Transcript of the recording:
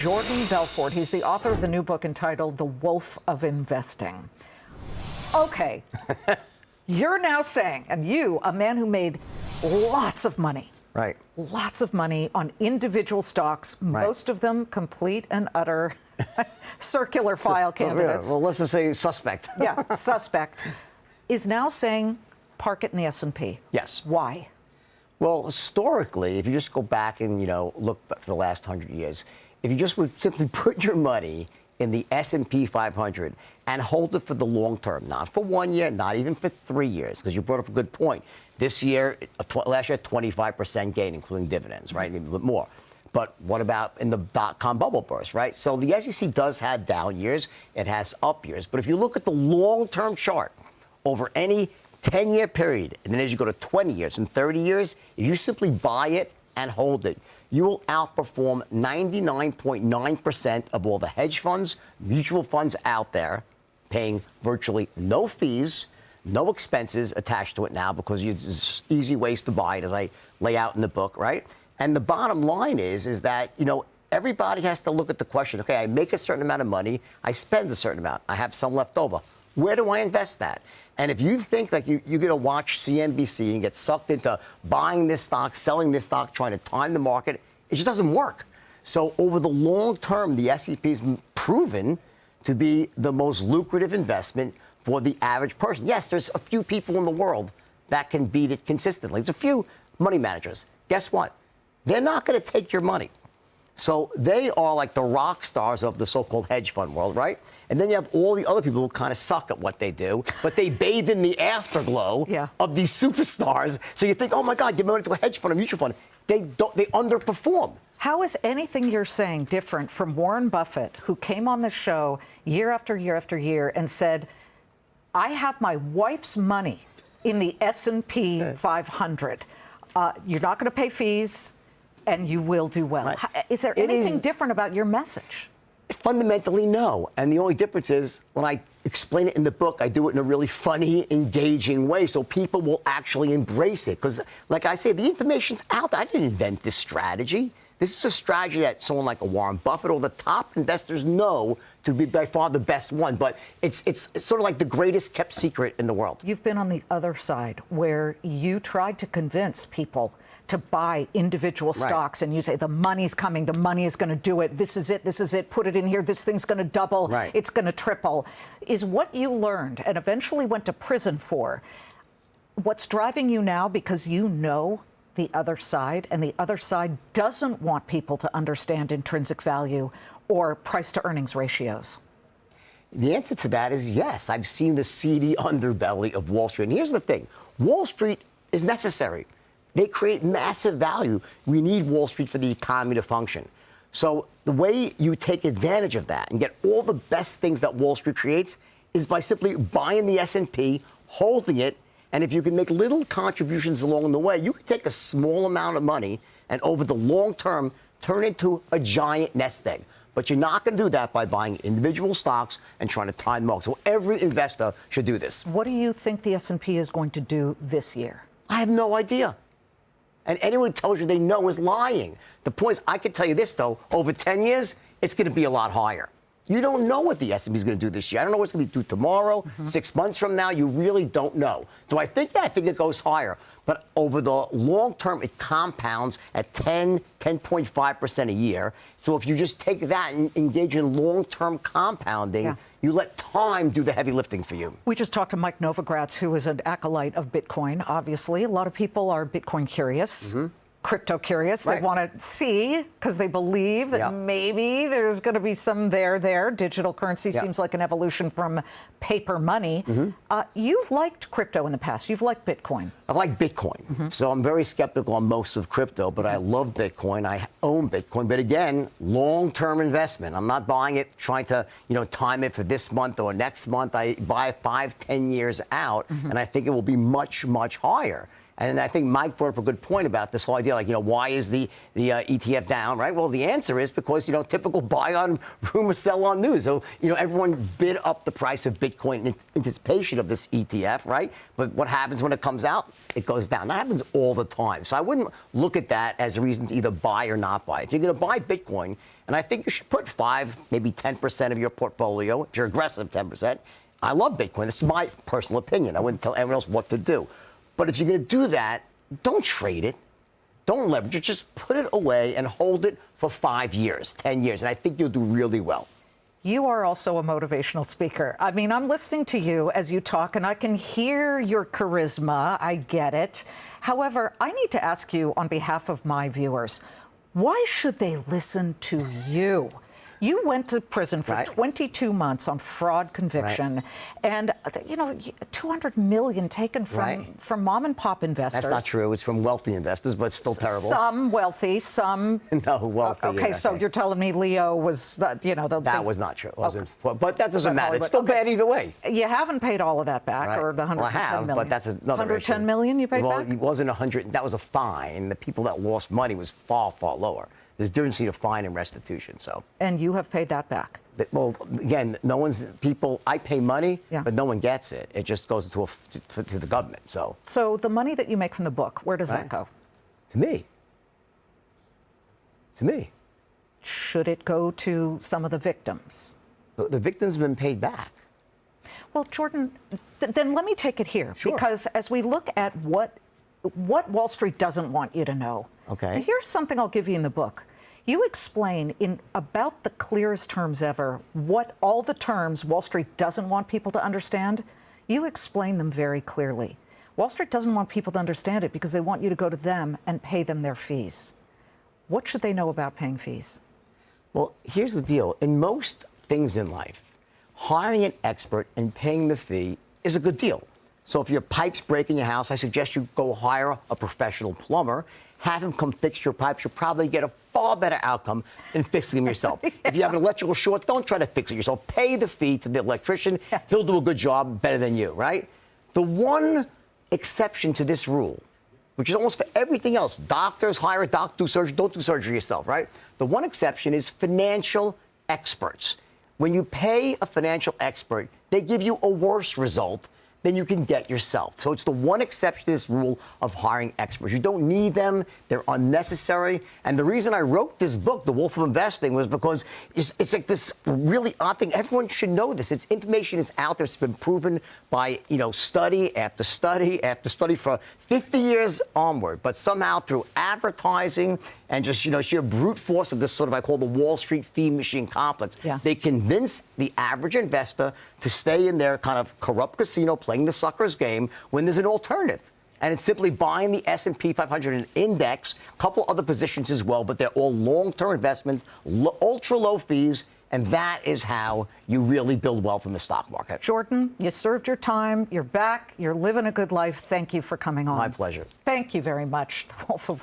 Jordan Belfort. He's the author of the new book entitled The Wolf of Investing. Okay, you're now saying, and you, a man who made lots of money. Right. Lots of money on individual stocks, Right. most of them complete and utter circular file candidates. Well, let's just say suspect. Yeah, suspect. Is now saying park it in the S&P. Yes. Why? Well, historically, if you just go back and, look for the last 100 years, if you just would simply put your money in the S&P 500 and hold it for the long term, not for 1 year, not even for 3 years, because you brought up a good point. This year, last year, 25% gain, including dividends, right? Maybe a bit more. But what about in the dot-com bubble burst, right? So the SEC does have down years. It has up years. But if you look at the long-term chart over any 10-year period, and then as you go to 20 years and 30 years, if you simply buy it and hold it, you will outperform 99.9% of all the hedge funds, mutual funds out there, paying virtually no fees, no expenses attached to it now because it's easy ways to buy it, as I lay out in the book, right? And the bottom line is that, everybody has to look at the question, okay, I make a certain amount of money, I spend a certain amount, I have some left over. Where do I invest that? And if you think like you're going to watch CNBC and get sucked into buying this stock, selling this stock, trying to time the market, it just doesn't work. So over the long term, the S&P is proven to be the most lucrative investment for the average person. Yes, there's a few people in the world that can beat it consistently. There's a few money managers. Guess what? They're not going to take your money. So they are like the rock stars of the so-called hedge fund world, right? And then you have all the other people who kind of suck at what they do, but they bathe in the afterglow of these superstars. So you think, oh my God, give money to a hedge fund, a mutual fund. They underperform. How is anything you're saying different from Warren Buffett, who came on the show year after year after year and said, I have my wife's money in the S&P 500. You're not going to pay fees, and you will do well. Right. Is there anything different about your message? Fundamentally, no. And the only difference is when I explain it in the book, I do it in a really funny, engaging way so people will actually embrace it. Because, like I say, the information's out there. I didn't invent this strategy. This is a strategy that someone like a Warren Buffett or the top investors know to be by far the best one. But it's sort of like the greatest kept secret in the world. You've been on the other side where you tried to convince people to buy individual stocks, and you say the money's coming, the money is going to do it, this is it, put it in here, this thing's going to double, it's going to triple. Is what you learned and eventually went to prison for what's driving you now, because you know the other side, and the other side doesn't want people to understand intrinsic value or price to earnings ratios? The answer to that is yes. I've seen the seedy underbelly of Wall Street. And here's the thing. Wall Street is necessary. They create massive value. We need Wall Street for the economy to function. So the way you take advantage of that and get all the best things that Wall Street creates is by simply buying the S&P, holding it, and if you can make little contributions along the way, you can take a small amount of money and over the long term turn it into a giant nest egg. But you're not going to do that by buying individual stocks and trying to time them. So every investor should do this. What do you think the S&P is going to do this year? I have no idea. And anyone who tells you they know is lying. The point is, I can tell you this, though, over 10 years, it's going to be a lot higher. You don't know what the S&P is going to do this year. I don't know what's going to do tomorrow, 6 months from now. You really don't know. Do I think that? I think it goes higher. But over the long term, it compounds at 10.5% a year. So if you just take that and engage in long-term compounding, you let time do the heavy lifting for you. We just talked to Mike Novogratz, who is an acolyte of Bitcoin, obviously. A lot of people are Bitcoin curious. Crypto curious. They want to see because they believe that maybe there's going to be some there. Digital currency seems like an evolution from paper money. You've liked crypto in the past. You've liked Bitcoin. I like Bitcoin. So I'm very skeptical on most of crypto, but I love Bitcoin. I own Bitcoin. But again, long-term investment. I'm not buying it, trying to, time it for this month or next month. I buy 5-10 years out, and I think it will be much, much higher. And I think Mike brought up a good point about this whole idea, like, why is the ETF down, right? Well, the answer is because, typical buy on rumor, sell on news. So, everyone bid up the price of Bitcoin in anticipation of this ETF, right? But what happens when it comes out? It goes down. That happens all the time. So I wouldn't look at that as a reason to either buy or not buy. If you're going to buy Bitcoin, And I think you should put 5, maybe 10% of your portfolio, if you're aggressive, 10%. I love Bitcoin. This is my personal opinion. I wouldn't tell anyone else what to do. But if you're going to do that, don't trade it. Don't leverage it. Just put it away and hold it for 5 years, 10 years. And I think you'll do really well. You are also a motivational speaker. I mean, I'm listening to you as you talk, and I can hear your charisma. I get it. However, I need to ask you on behalf of my viewers, why should they listen to you? You went to prison for 22 months on fraud conviction, and, you know, 200 million taken from mom and pop investors. That's not true. It's from wealthy investors, but it's still terrible. Some wealthy, some no wealthy. Okay, so you're telling me Leo was, you know, that was not true. It wasn't. But that doesn't matter. It's still bad either way. You haven't paid all of that back, or the 110 well, I have, million. but that's another 110 issue. million you paid back? Well, it wasn't 100. That was a fine. The people that lost money was far, far lower. There's a difference between a fine and restitution. So. And you have paid that back? Well, again, I pay money, but no one gets it. It just goes to the government. So the money that you make from the book, where does that go? To me. To me. Should it go to some of the victims? The victims have been paid back. Well, Jordan, then let me take it here. Sure. Because as we look at what Wall Street doesn't want you to know, okay. Here's something I'll give you in the book. You explain in about the clearest terms ever what all the terms Wall Street doesn't want people to understand. You explain them very clearly. Wall Street doesn't want people to understand it because they want you to go to them and pay them their fees. What should they know about paying fees? Well, here's the deal. In most things in life, hiring an expert and paying the fee is a good deal. So if your pipe's breaking your house, I suggest you go hire a professional plumber. Have him come fix your pipes. You'll probably get a far better outcome than fixing them yourself. If you have an electrical short, don't try to fix it yourself. Pay the fee to the electrician. Yes. He'll do a good job, better than you, right? The one exception to this rule, which is almost for everything else, doctors, hire a doctor, do surgery, don't do surgery yourself, right? The one exception is financial experts. When you pay a financial expert, they give you a worse result than you can get yourself. So it's the one exception to this rule of hiring experts. You don't need them. They're unnecessary. And the reason I wrote this book, The Wolf of Investing, was because it's like this really odd thing. Everyone should know this. Its information is out there. It's been proven by, study after study after study for 50 years onward. But somehow through advertising and just, sheer brute force of this sort of, I call the Wall Street fee machine complex, they convince the average investor to stay in their kind of corrupt casino playing the sucker's game when there's an alternative. And it's simply buying the S&P 500 and index, a couple other positions as well, but they're all long-term investments, ultra low fees, and that is how you really build wealth in the stock market. Jordan, you served your time. You're back. You're living a good life. Thank you for coming on. My pleasure. Thank you very much. The Wolf of